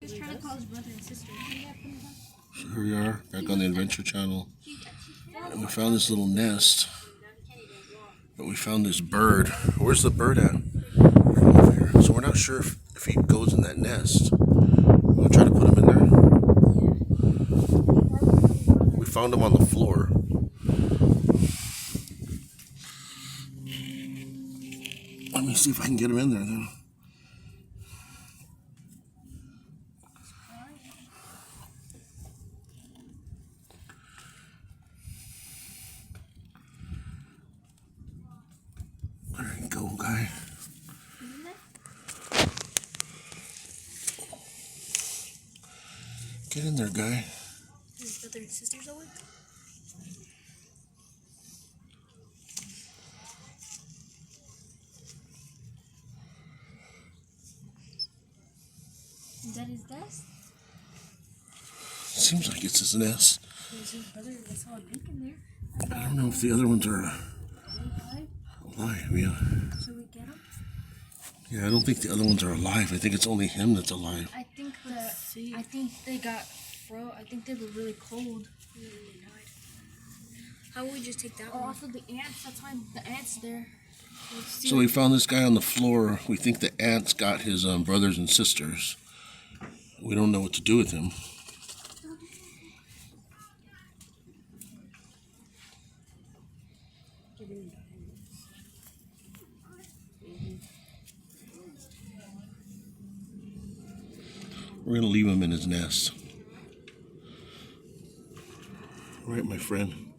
He was trying to call his brother and sister. So here we are, back on the Adventure Channel. And we found this little nest. But we found this bird. Where's the bird at? Over here. So we're not sure if he goes in that nest. We'll try to put him in there. We found him on the floor. Let me see if I can get him in there then. There you go, guy. Get in there, guy. His brother and sister's awake? Is that his nest? Seems like it's his nest. There's his brother. I saw a beak in there. I don't know if the other ones are Alive? alive. Yeah. Should we get him? Yeah, I don't think the other ones are alive. I think it's only him that's alive. I think they got I think they were really cold and they died. How would we just take that one? Also the ants. That's why the ants there. So we found this guy on the floor. We think the ants got his brothers and sisters. We don't know what to do with him. We're going to leave him in his nest. All right, my friend.